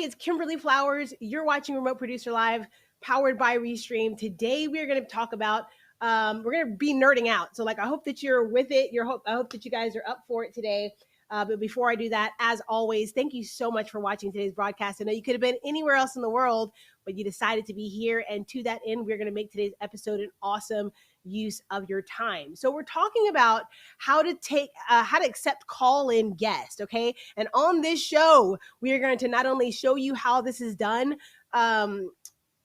it's Kimberly Flowers. You're watching Remote Producer Live, powered by Restream. Today, we're going to talk about, we're going to be nerding out. So, I hope that you're with it. I hope that you guys are up for it today. But before I do that, as always, thank you so much for watching today's broadcast. I know you could have been anywhere else in the world, but you decided to be here. And to that end, we're going to make today's episode an awesome use of your time. So we're talking about how to accept call-in guests, okay? And on this show, we are going to not only show you how this is done,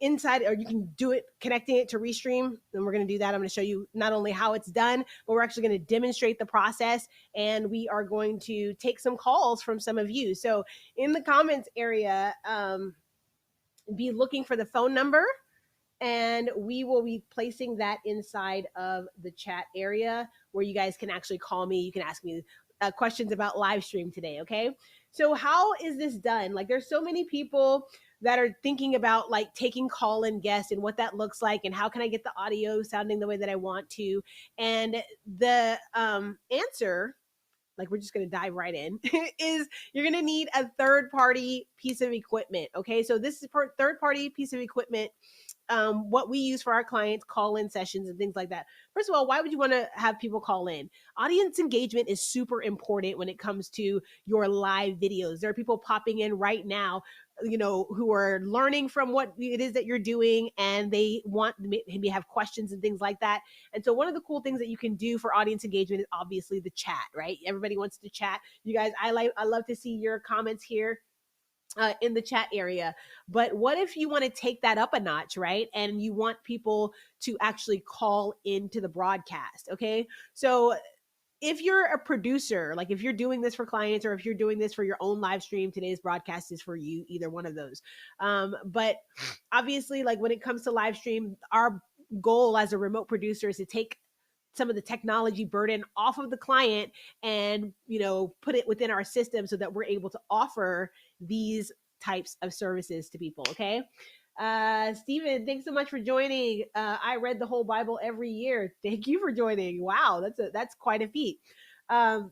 inside, or you can do it connecting it to Restream. And we're going to do that. I'm going to show you not only how it's done, but we're actually going to demonstrate the process, and we are going to take some calls from some of you. So in the comments area, be looking for the phone number, and we will be placing that inside of the chat area where you guys can actually call me. You can ask me questions about live stream today. Okay. So how is this done? There's so many people that are thinking about taking call-in guests and what that looks like, and how can I get the audio sounding the way that I want to. And the answer, we're just going to dive right in, is you're going to need a third-party piece of equipment. Okay. So this is third-party piece of equipment. What we use for our clients, call-in sessions and things like that. First of all, why would you want to have people call in? Audience engagement is super important when it comes to your live videos. There are people popping in right now, who are learning from what it is that you're doing, and they want maybe have questions and things like that. And so one of the cool things that you can do for audience engagement is obviously the chat, right? Everybody wants to chat. You guys, I love to see your comments here in the chat area. But what if you want to take that up a notch, right? And you want people to actually call into the broadcast, okay? So if you're a producer, if you're doing this for clients, or if you're doing this for your own live stream, today's broadcast is for you, either one of those. But obviously, when it comes to live stream, our goal as a remote producer is to take some of the technology burden off of the client and, put it within our system so that we're able to offer these types of services to people. Okay. Stephen, thanks so much for joining. I read the whole Bible every year. Thank you for joining. Wow. That's quite a feat. All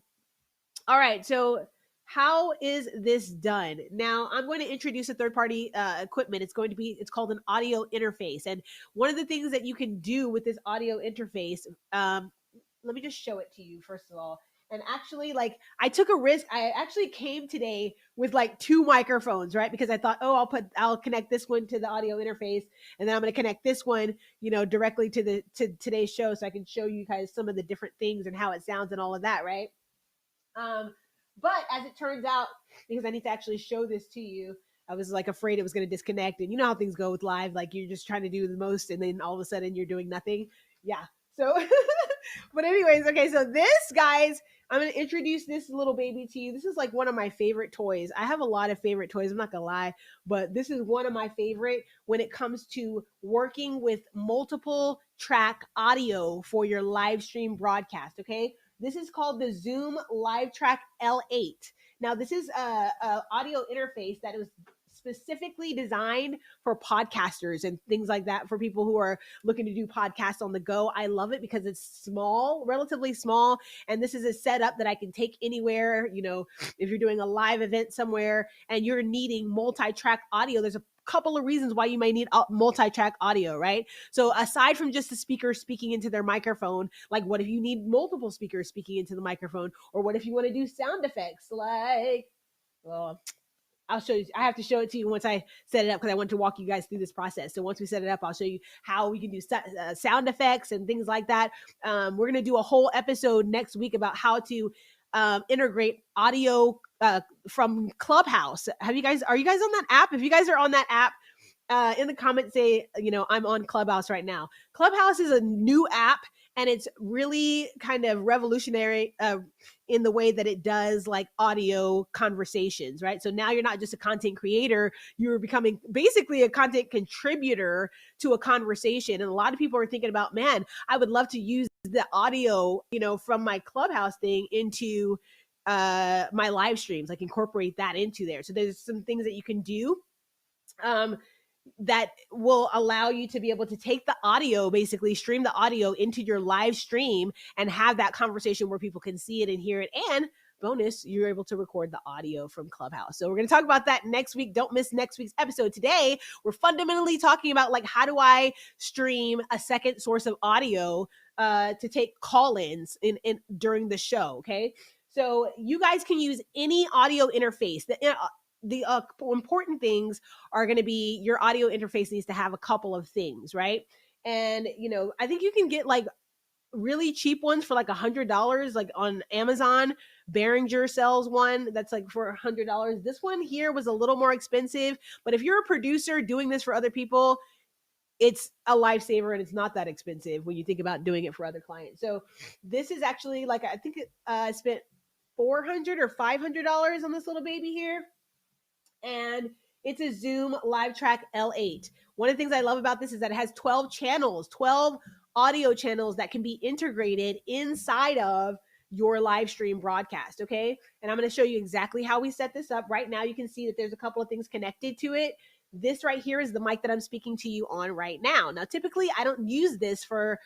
right. So how is this done? Now I'm going to introduce a third-party equipment. It's called an audio interface. And one of the things that you can do with this audio interface, let me just show it to you first of all. And actually, I took a risk. I actually came today with two microphones, right? Because I thought, I'll connect this one to the audio interface, and then I'm going to connect this one, directly to today's show, so I can show you guys some of the different things and how it sounds and all of that, right? But as it turns out, because I need to actually show this to you, I was afraid it was going to disconnect. And you know how things go with live, you're just trying to do the most, and then all of a sudden you're doing nothing. Yeah. So, but anyways, okay. So this, guys, I'm going to introduce this little baby to you. This is one of my favorite toys. I have a lot of favorite toys. I'm not going to lie, but this is one of my favorite when it comes to working with multiple track audio for your live stream broadcast. Okay. This is called the Zoom Live Track L8. Now, this is a audio interface that was specifically designed for podcasters and things like that, for people who are looking to do podcasts on the go. I love it because it's small, relatively small, and this is a setup that I can take anywhere. If you're doing a live event somewhere and you're needing multi-track audio, there's a couple of reasons why you might need multi-track audio, right? So aside from just the speaker speaking into their microphone, what if you need multiple speakers speaking into the microphone? Or what if you want to do sound effects I'll show you. I have to show it to you once I set it up, because I want to walk you guys through this process. So once we set it up, I'll show you how we can do sound effects and things like that. We're going to do a whole episode next week about how to integrate audio from Clubhouse. Are you guys on that app? If you guys are on that app, in the comments say, I'm on Clubhouse right now. Clubhouse is a new app, and it's really kind of revolutionary in the way that it does audio conversations, right? So now you're not just a content creator, you're becoming basically a content contributor to a conversation. And a lot of people are thinking about, man, I would love to use the audio, from my Clubhouse thing into my live streams, incorporate that into there. So there's some things that you can do that will allow you to be able to take the audio, basically stream the audio into your live stream and have that conversation where people can see it and hear it. And bonus, you're able to record the audio from Clubhouse. So we're going to talk about that next week. Don't miss next week's episode. Today, we're fundamentally talking about like, how do I stream a second source of audio to take call-ins in during the show. Okay. So you guys can use any audio interface. The important things are going to be your audio interface needs to have a couple of things, right? And, you know, I think you can get like really cheap ones for like $100, like on Amazon. Behringer sells one that's like for $100. This one here was a little more expensive, but if you're a producer doing this for other people, it's a lifesaver and it's not that expensive when you think about doing it for other clients. So this is actually like, I think I spent $400 or $500 on this little baby here. And it's a Zoom LiveTrack L8. One of the things I love about this is that it has 12 channels, 12 audio channels that can be integrated inside of your live stream broadcast. Okay. And I'm going to show you exactly how we set this up. Right now, you can see that there's a couple of things connected to it. This right here is the mic that I'm speaking to you on right now. Now, typically, I don't use this for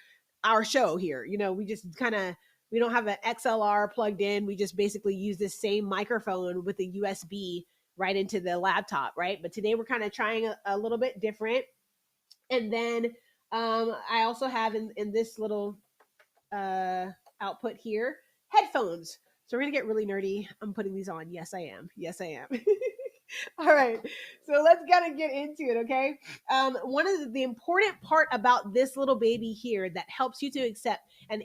our show here. You know, we just we don't have an XLR plugged in. We just basically use this same microphone with a USB right into the laptop, right? But today we're kind of trying a little bit different. And then I also have in this little output here, headphones. So we're going to get really nerdy. I'm putting these on. Yes, I am. Yes, I am. All right. So let's kind of get into it, okay? One of the important part about this little baby here that helps you to accept, and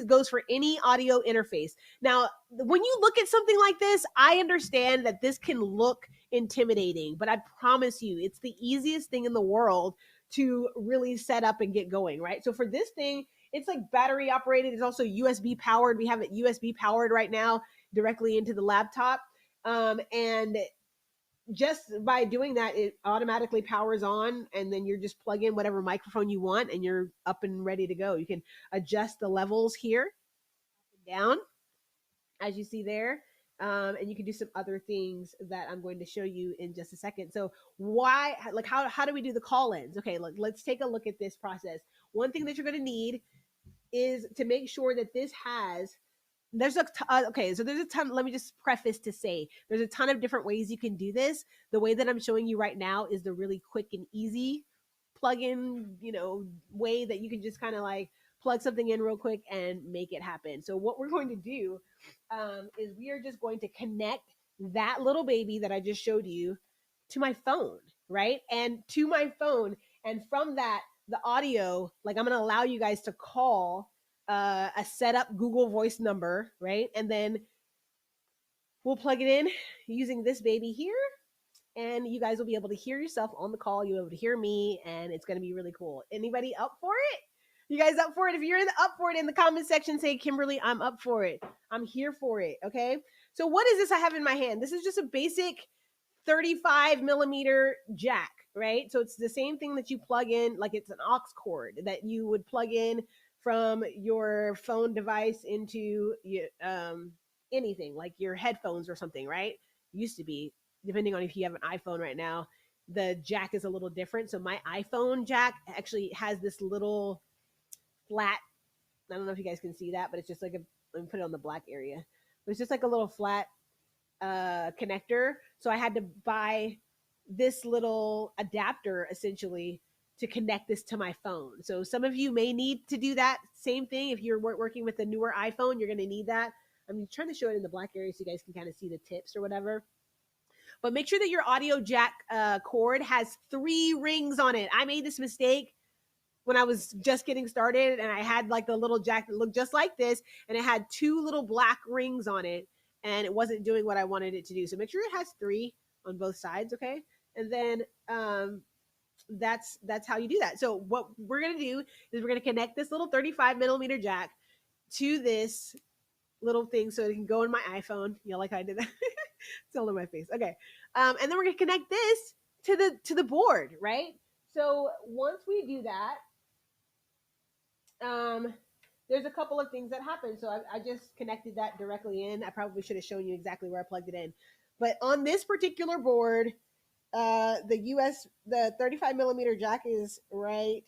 goes for any audio interface. Now, when you look at something like this, I understand that this can look intimidating, but I promise you, it's the easiest thing in the world to really set up and get going, right? So for this thing, it's like battery operated. It's also USB powered. We have it USB powered right now directly into the laptop. And just by doing that, it automatically powers on, and then you're just plug in whatever microphone you want and you're up and ready to go. You can adjust the levels here down, as you see there. And you can do some other things that I'm going to show you in just a second. So how do we do the call-ins? Okay, let's take a look at this process. One thing that you're going to need is to make sure that this has there's a ton. Let me just preface to say there's a ton of different ways you can do this. The way that I'm showing you right now is the really quick and easy plug-in, way that you can just kind of like plug something in real quick and make it happen. So what we're going to do is we are just going to connect that little baby that I just showed you to my phone, right? And to my phone, and from that, the audio, like I'm going to allow you guys to call a setup Google Voice number, right? And then we'll plug it in using this baby here, and you guys will be able to hear yourself on the call. You'll be able to hear me, and it's going to be really cool. Anybody up for it? You guys up for it? If you're up for it in the comment section, say, Kimberly, I'm up for it. I'm here for it, okay? So what is this I have in my hand? This is just a basic 35 millimeter jack, right? So it's the same thing that you plug in, like it's an aux cord that you would plug in from your phone device into anything like your headphones or something, right? Used to be, depending on if you have an iPhone right now, the jack is a little different. So my iPhone jack actually has this little flat, I don't know if you guys can see that, but it's just like let me put it on the black area. But it's just like a little flat connector. So I had to buy this little adapter essentially to connect this to my phone. So some of you may need to do that same thing. If you're working with a newer iPhone, you're going to need that. I'm trying to show it in the black area so you guys can kind of see the tips or whatever. But make sure that your audio jack cord has 3 rings on it. I made this mistake when I was just getting started, and I had like the little jack that looked just like this, and it had 2 little black rings on it, and it wasn't doing what I wanted it to do. So make sure it has 3 on both sides, okay? And then that's how you do that. So what we're gonna do is we're gonna connect this little 35 millimeter jack to this little thing so it can go in my iPhone. You know, like I did that. It's all in my face. Okay. And then we're gonna connect this to the board, right? So once we do that, there's a couple of things that happen. So I just connected that directly in. I probably should have shown you exactly where I plugged it in. But on this particular board, the 35 millimeter jack is right.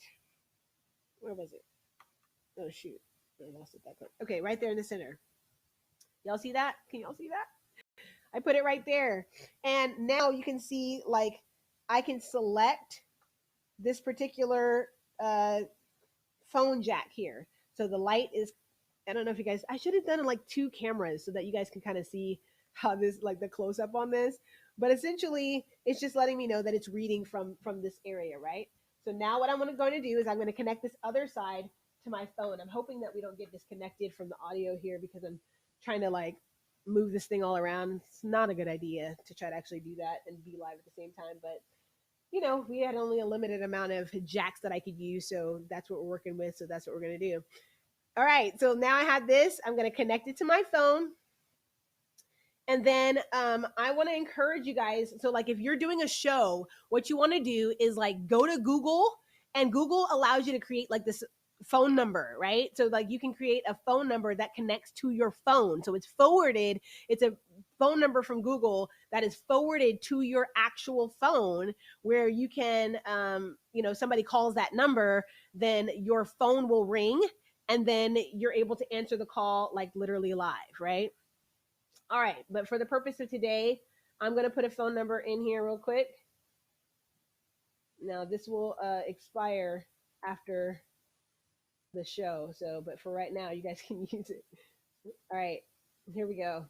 Where was it? Oh shoot, I lost it that quick. Okay, right there in the center. Y'all see that? Can y'all see that? I put it right there. And now you can see like I can select this particular uh, phone jack here. So the light is, I don't know if you guys, I should have done like two cameras so that you guys can kind of see how this, like the close up on this. But essentially, it's just letting me know that it's reading from this area, right? So now what I'm going to do is I'm going to connect this other side to my phone. I'm hoping that we don't get disconnected from the audio here because I'm trying to like move this thing all around. It's not a good idea to try to actually do that and be live at the same time, but we had only a limited amount of jacks that I could use, so that's what we're working with. So that's what we're gonna do. All right, so now I have this. I'm gonna connect it to my phone. And then I want to encourage you guys. So, like, if you're doing a show, what you want to do is like go to Google, and Google allows you to create like this phone number, right? So, like, you can create a phone number that connects to your phone. So it's forwarded. It's a phone number from Google that is forwarded to your actual phone, where you can, somebody calls that number, then your phone will ring, and then you're able to answer the call like literally live, right? All right, but for the purpose of today, I'm going to put a phone number in here real quick. Now, this will expire after the show, but for right now, you guys can use it. All right, here we go.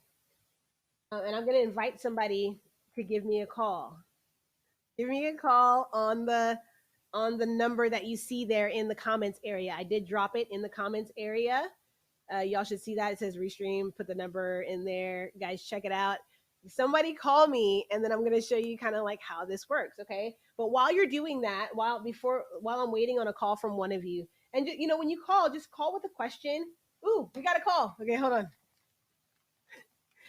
And I'm going to invite somebody to give me a call. Give me a call on the number that you see there in the comments area. I did drop it in the comments area. Y'all should see that. It says Restream. Put the number in there. Guys, check it out. Somebody call me, and then I'm going to show you kind of like how this works, okay? But while you're doing that, while I'm waiting on a call from one of you, and when you call, just call with a question. Ooh, we got a call. Okay, hold on.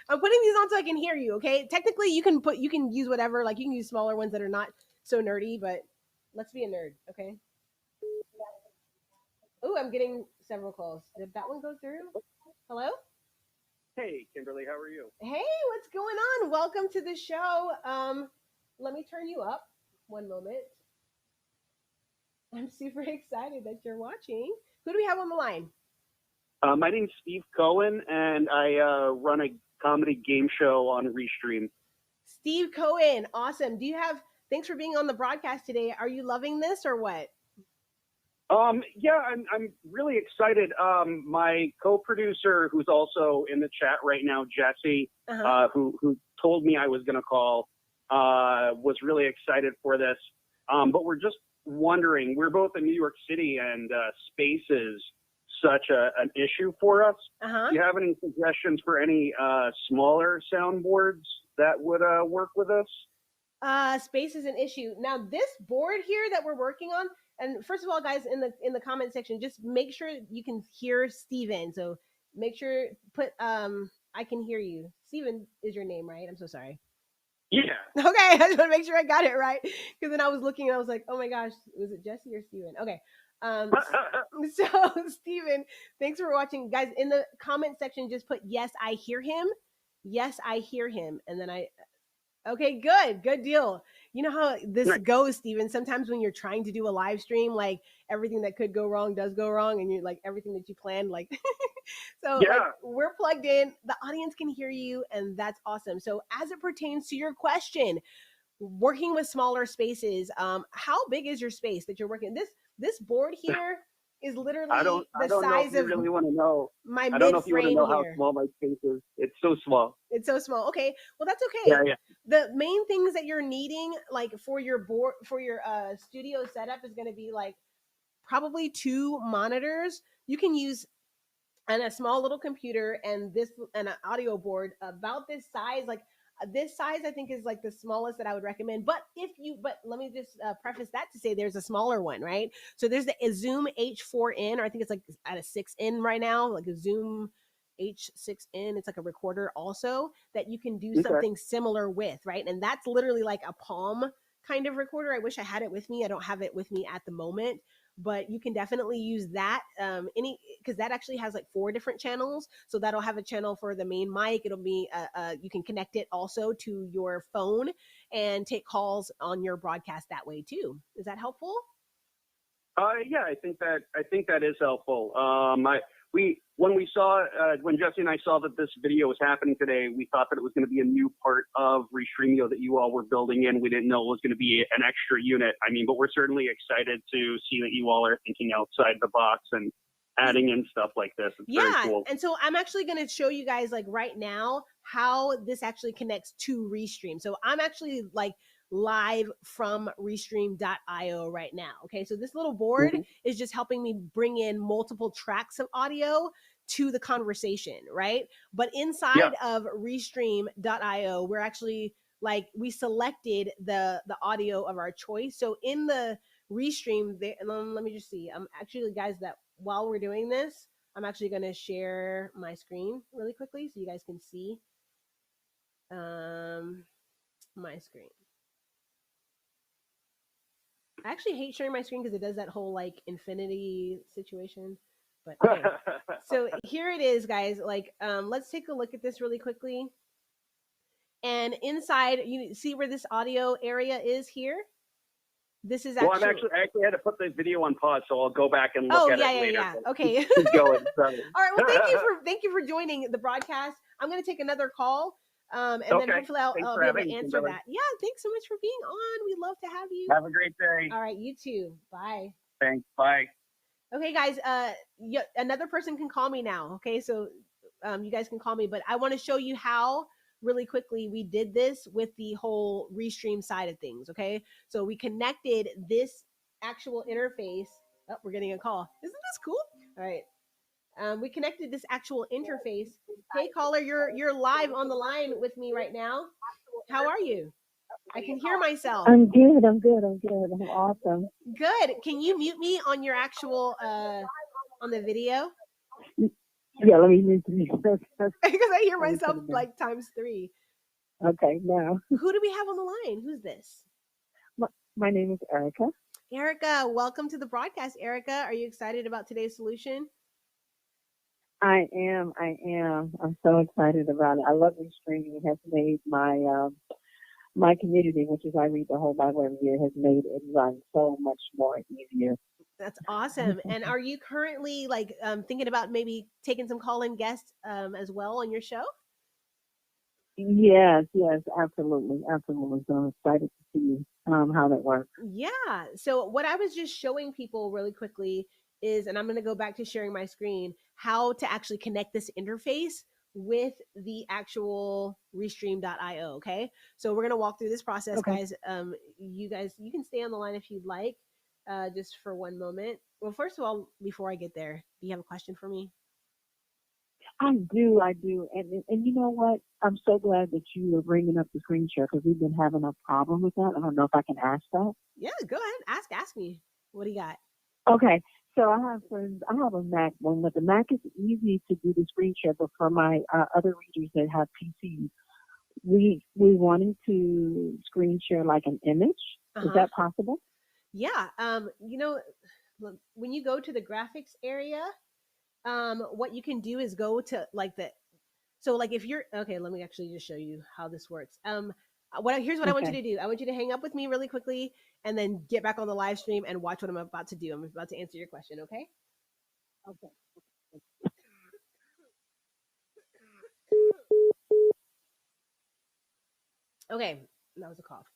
I'm putting these on so I can hear you, okay? Technically, you can use whatever, like you can use smaller ones that are not so nerdy, but let's be a nerd, okay? Ooh, I'm getting several calls. Did that one go through? Hello? Hey, Kimberly, how are you? Hey, what's going on? Welcome to the show. Let me turn you up. One moment. I'm super excited that you're watching. Who do we have on the line? My name's Steve Cohen, and I run a comedy game show on Restream. Steve Cohen, awesome. Thanks for being on the broadcast today. Are you loving this or what? Yeah, I'm really excited. My co-producer, who's also in the chat right now, Jesse, who told me I was going to call, was really excited for this. But we're just wondering, we're both in New York City, and space is such an issue for us. Do you have any suggestions for any smaller soundboards that would work with us? Space is an issue. Now, this board here that we're working on, and first of all, guys, in the comment section, just make sure you can hear Steven. So make sure I can hear you. Steven is your name, right? I'm so sorry. Yeah. Okay, I just want to make sure I got it right, because then I was looking and I was like, oh my gosh, was it Jesse or Steven? Okay. So Steven, thanks for watching. Guys, in the comment section, just put yes, I hear him. Yes, I hear him. And then okay, good deal. You know how this goes, Steven. Sometimes when you're trying to do a live stream, like everything that could go wrong does go wrong, and you're like everything that you planned, like so yeah. Like, we're plugged in. The audience can hear you, and that's awesome. So as it pertains to your question, working with smaller spaces, how big is your space that you're working? This board here is literally the size of. Really want to know. My I don't know if you want to know here. how small my space is. It's so small. It's so small. Okay, well that's okay. Yeah. The main things that you're needing, like for your board, for your studio setup, is going to be like probably 2 monitors. You can use and a small little computer and an audio board about this size. Like this size, I think is like the smallest that I would recommend. But let me just preface that to say there's a smaller one, right? So there's the Zoom H4n, or I think it's like at a 6n right now, like a Zoom H6n. It's like a recorder also that you can do something similar with, right? And that's literally like a palm kind of recorder. I wish I had it with me. I don't have it with me at the moment, but you can definitely use that because that actually has like 4 different channels. So that'll have a channel for the main mic. It'll be you can connect it also to your phone and take calls on your broadcast that way too. Is that helpful? Yeah, I think that is helpful. when we saw, when Jesse and I saw that this video was happening today, we thought that it was going to be a new part of Restreamio that you all were building in. We didn't know it was going to be an extra unit. I mean, but we're certainly excited to see that you all are thinking outside the box and adding in stuff like this. It's very cool. And so I'm actually going to show you guys like right now how this actually connects to Restream. So I'm actually like live from restream.io right now. Okay, so this little board is just helping me bring in multiple tracks of audio to the conversation, right? But inside of restream.io, we're actually like we selected the audio of our choice. So in the Restream, let me just see. I'm actually, guys, that while we're doing this, I'm actually going to share my screen really quickly so you guys can see my screen. I actually hate sharing my screen because it does that whole like infinity situation. But okay. So here it is, guys. Like, let's take a look at this really quickly. And inside, you see where this audio area is here? This is actually. Well, I actually had to put the video on pause, so I'll go back and look at it later. Yeah. Okay. Keep going. Sorry. All right. Well, thank you for joining the broadcast. I'm going to take another call. And then hopefully I'll be able to answer that. Yeah, thanks so much for being on. We'd love to have you. Have a great day. All right, you too. Bye. Thanks. Bye. Okay, guys. Another person can call me now. Okay, so you guys can call me, but I want to show you how really quickly we did this with the whole Restream side of things. Okay, so we connected this actual interface. Oh, we're getting a call. Isn't this cool? All right. We connected this actual interface. Hey, caller, you're live on the line with me right now. How are you? I can hear myself. I'm good. I'm awesome. Good. Can you mute me on your actual on the video? Yeah, let me mute you. Because I hear myself like times 3. Okay, now. Who do we have on the line? Who's this? My name is Erica. Erica, welcome to the broadcast. Erica, are you excited about today's solution? I am. I'm so excited about it. I love Restreaming. It has made my community, which is I read the whole Bible every year, has made it run so much more easier. That's awesome. And are you currently like thinking about maybe taking some call-in guests as well on your show? Yes, absolutely. So I'm excited to see how that works. Yeah. So what I was just showing people really quickly is, and I'm going to go back to sharing my screen, how to actually connect this interface with the actual restream.io. Okay. So we're going to walk through this process, guys. You can stay on the line if you'd like, just for one moment. Well, first of all, before I get there, do you have a question for me? I do. And you know what? I'm so glad that you are bringing up the screen share because we've been having a problem with that. I don't know if I can ask that. Yeah, go ahead. Ask me. What do you got? Okay. So I have a Mac one, but the Mac is easy to do the screen share, but for my other readers that have PCs, we wanted to screen share like an image. Is that possible? Yeah. When you go to the graphics area, what you can do is go to like if you're okay, let me actually just show you how this works. Here's what I want you to do. I want you to hang up with me really quickly and then get back on the live stream and watch what I'm about to do. I'm about to answer your question, okay? Okay. Okay, that was a cough.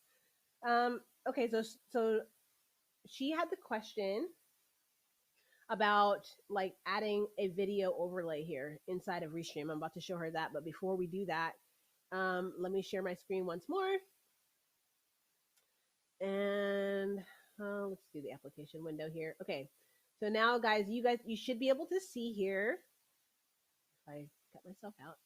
Okay, so she had the question about like adding a video overlay here inside of Restream. I'm about to show her that, but before we do that, let me share my screen once more. And let's do the application window here. Okay, so now guys, you should be able to see here. If I cut myself out.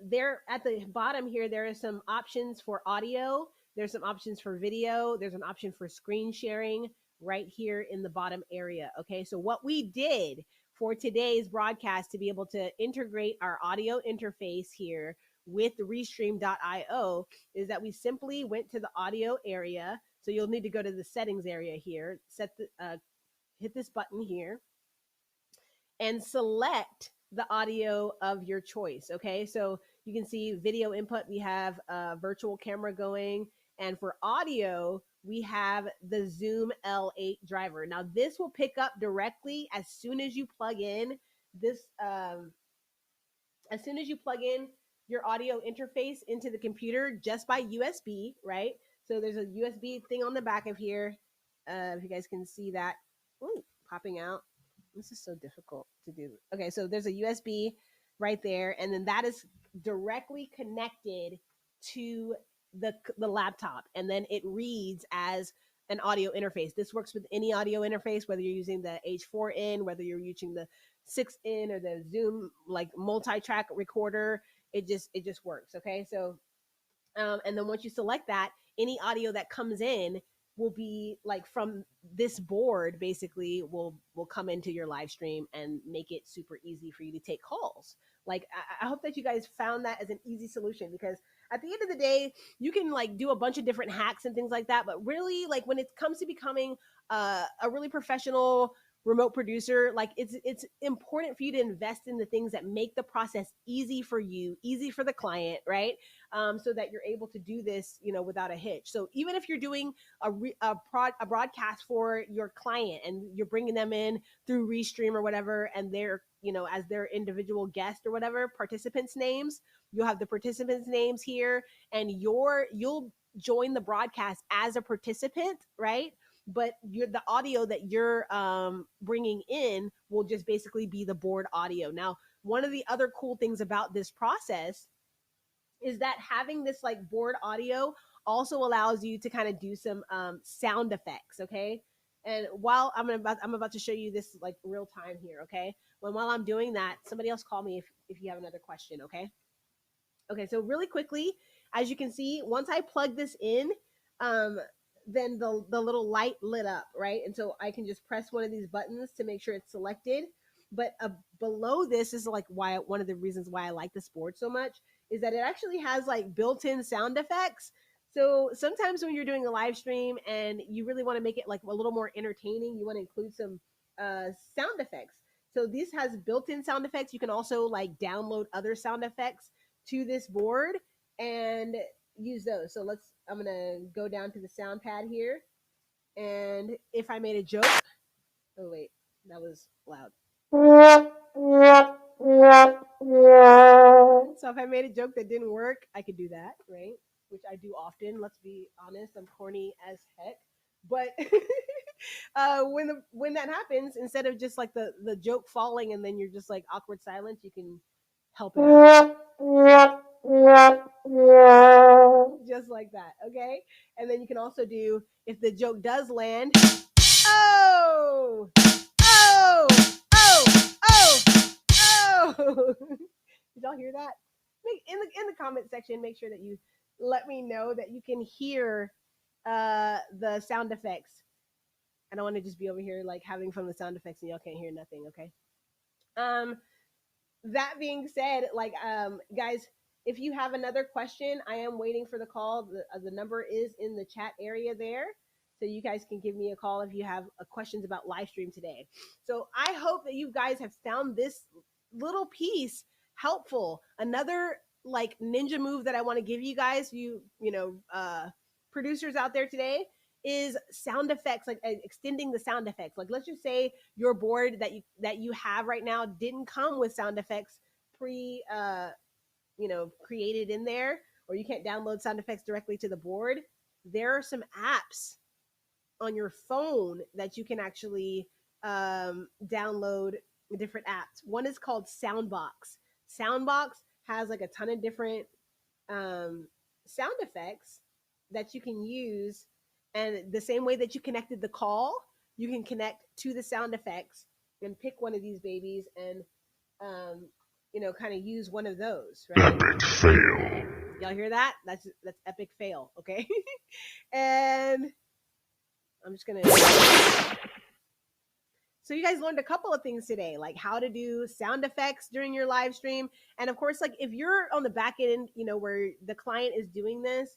There at the bottom here, there are some options for audio. There's some options for video. There's an option for screen sharing right here in the bottom area. Okay, so what we did for today's broadcast to be able to integrate our audio interface here with the restream.io is that we simply went to the audio area. So you'll need to go to the settings area here, hit this button here and select the audio of your choice. Okay, so you can see video input, we have a virtual camera going, and for audio, we have the Zoom L8 driver. Now this will pick up directly as soon as you plug in this as soon as you plug in your audio interface into the computer just by USB, right? So there's a USB thing on the back of here. If you guys can see that, ooh, popping out. This is so difficult to do. Okay, so there's a USB right there, and then that is directly connected to the laptop, and then it reads as an audio interface. This works with any audio interface, whether you're using the H4n, whether you're using the 6n or the Zoom like multi-track recorder. It just works. Okay, so and then once you select that, any audio that comes in will be like from this board basically will come into your live stream and make it super easy for you to take calls. Like I hope that you guys found that as an easy solution, because at the end of the day, you can like do a bunch of different hacks and things like that, but really like when it comes to becoming a really professional remote producer, like it's important for you to invest in the things that make the process easy for you, easy for the client, right? So that you're able to do this, without a hitch. So even if you're doing a broadcast for your client and you're bringing them in through Restream or whatever, and they're, as their individual guest or whatever, participants' names, you'll have the participants' names here, and you'll join the broadcast as a participant, right? But the audio that you're bringing in will just basically be the board audio. Now, one of the other cool things about this process is that having this like board audio also allows you to kind of do some sound effects. Okay, and while I'm about to show you this like real time here. Okay, while I'm doing that, somebody else call me if you have another question. Okay, so really quickly, as you can see, once I plug this in, um, then the little light lit up, right? And so I can just press one of these buttons to make sure it's selected. But below this is like why one of the reasons why I like this board so much is that it actually has like built-in sound effects. So sometimes when you're doing a live stream and you really want to make it like a little more entertaining, you want to include some sound effects. So this has built-in sound effects. You can also like download other sound effects to this board and use those. So I'm gonna go down to the sound pad here, and if I made a joke, oh wait, that was loud. So if I made a joke that didn't work, I could do that, right? Which I do often. Let's be honest, I'm corny as heck. But when that happens, instead of just like the joke falling and then you're just like awkward silence, you can help it out. Just like that, okay? And then you can also do, if the joke does land, oh, oh, oh, oh, oh. Did y'all hear that? In the comment section, make sure that you let me know that you can hear the sound effects. I don't want to just be over here like having fun with sound effects and y'all can't hear nothing, okay? That being said, like guys, if you have another question, I am waiting for the call. The number is in the chat area there. So you guys can give me a call if you have questions about live stream today. So I hope that you guys have found this little piece helpful. Another like ninja move that I want to give you guys, producers out there today, is sound effects, like extending the sound effects. Like let's just say your board that you have right now didn't come with sound effects created in there, or you can't download sound effects directly to the board. There are some apps on your phone that you can actually download different apps. One is called Soundbox. Soundbox has like a ton of different sound effects that you can use, and the same way that you connected the call, you can connect to the sound effects and pick one of these babies and kind of use one of those, right? Epic fail. Y'all hear that? That's epic fail, okay? And I'm just gonna. So you guys learned a couple of things today, like how to do sound effects during your live stream. And of course, like if you're on the back end, where the client is doing this,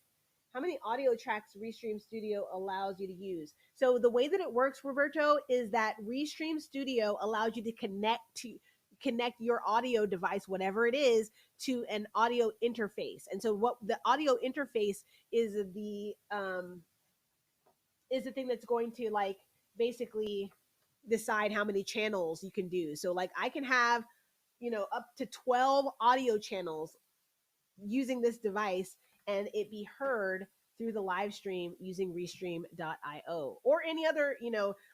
how many audio tracks Restream Studio allows you to use. So the way that it works, Roberto, is that Restream Studio allows you to connect your audio device, whatever it is, to an audio interface. And so what the audio interface is the thing that's going to like basically decide how many channels you can do. So like I can have, up to 12 audio channels using this device and it be heard through the live stream using restream.io or any other,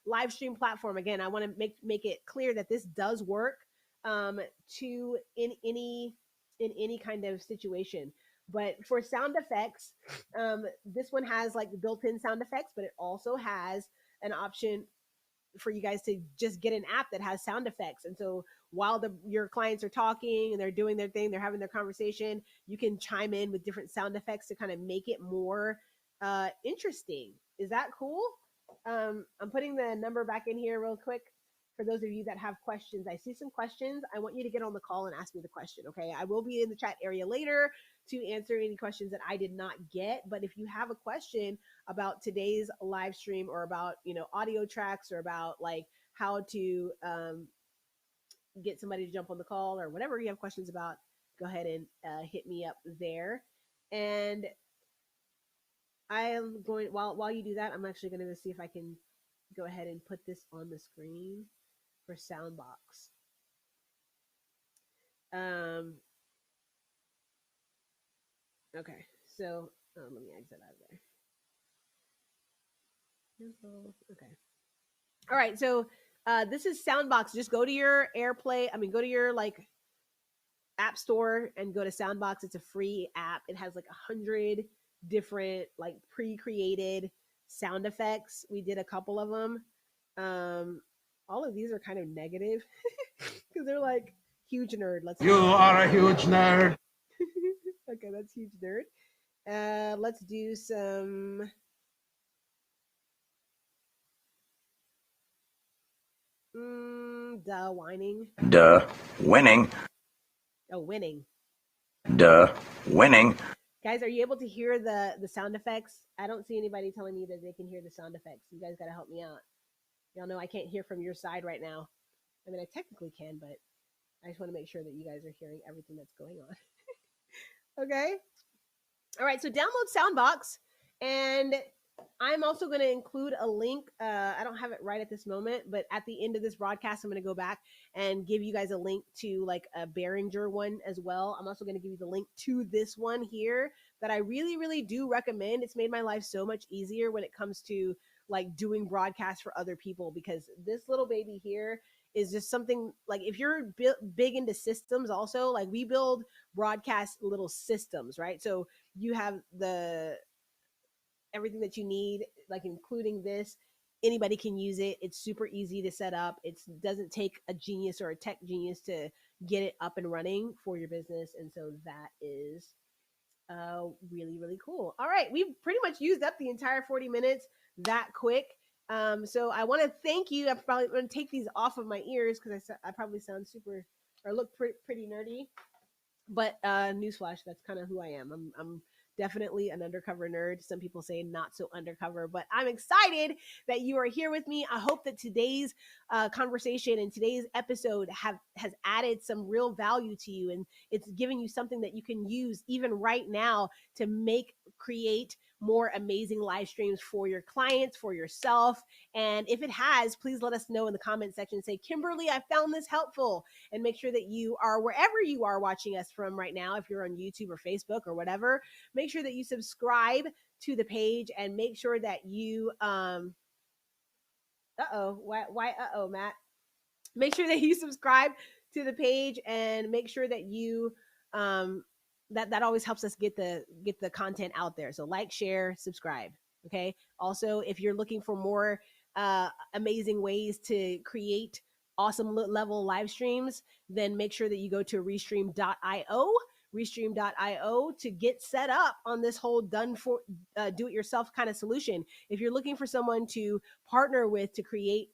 live stream platform. Again, I want to make it clear that this does work to in any kind of situation. But for sound effects, this one has like built-in sound effects, but it also has an option for you guys to just get an app that has sound effects. And so while your clients are talking and they're doing their thing, they're having their conversation, you can chime in with different sound effects to kind of make it more interesting. Is that cool? I'm putting the number back in here real quick for those of you that have questions. I see some questions. I want you to get on the call and ask me the question. Okay. I will be in the chat area later to answer any questions that I did not get. But if you have a question about today's live stream or about, audio tracks or about like how to get somebody to jump on the call or whatever you have questions about, go ahead and hit me up there. And I am going, while you do that, I'm actually going to see if I can go ahead and put this on the screen for Soundbox. Okay, so let me exit out of there. Okay. All right, so this is Soundbox. Just go to your go to your like app store and go to Soundbox. It's a free app. It has like 100 different like pre-created sound effects. We did a couple of them. All of these are kind of negative because they're like huge nerd. You are a huge nerd. Okay, that's huge nerd. Let's do some. Whining. Duh. Winning. Oh, winning. Duh. Winning. Guys, are you able to hear the sound effects? I don't see anybody telling me that they can hear the sound effects. You guys got to help me out. Y'all know I can't hear from your side right now. I mean, I technically can, but I just want to make sure that you guys are hearing everything that's going on. Okay. All right. So download Soundbox, and I'm also going to include a link. I don't have it right at this moment, but at the end of this broadcast, I'm going to go back and give you guys a link to like a Behringer one as well. I'm also going to give you the link to this one here that I really, really do recommend. It's made my life so much easier when it comes to like doing broadcasts for other people, because this little baby here is just something like if you're big into systems also, like we build broadcast little systems, right? So you have everything that you need, like including this. Anybody can use it. It's super easy to set up. It doesn't take a genius or a tech genius to get it up and running for your business. And so that is really, really cool. All right. We've pretty much used up the entire 40 minutes that quick. So I want to thank you. I'm probably going to take these off of my ears because I probably sound super or look pretty nerdy. But newsflash, that's kind of who I am. I'm definitely an undercover nerd. Some people say not so undercover, but I'm excited that you are here with me. I hope that today's conversation and today's episode has added some real value to you, and it's giving you something that you can use even right now to create more amazing live streams for your clients, for yourself. And if it has, please let us know in the comment section. Say, Kimberly, I found this helpful. And make sure that you are, wherever you are watching us from right now, if you're on YouTube or Facebook or whatever, make sure that you subscribe to the page and make sure that you, why, Matt? Make sure that you subscribe to the page and make sure that you, that always helps us get the content out there. So like, share, subscribe. Okay. Also, if you're looking for more amazing ways to create awesome level live streams, then make sure that you go to restream.io to get set up on this whole done for do it yourself kind of solution. If you're looking for someone to partner with to create,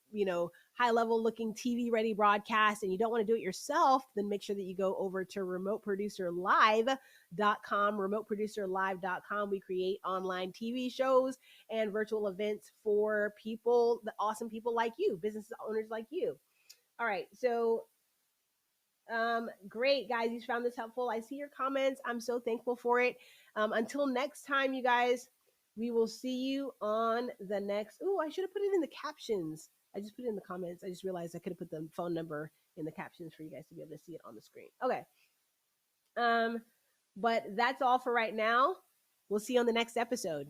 high level looking TV ready broadcast and you don't want to do it yourself, then make sure that you go over to remoteproducerlive.com. We create online TV shows and virtual events for people, the awesome people like you, business owners like you. All right. So great, guys. You found this helpful. I see your comments. I'm so thankful for it. Until next time, you guys, we will see you on the next. Oh, I should have put it in the captions. I just put it in the comments. I just realized I could have put the phone number in the captions for you guys to be able to see it on the screen. Okay. But that's all for right now. We'll see you on the next episode.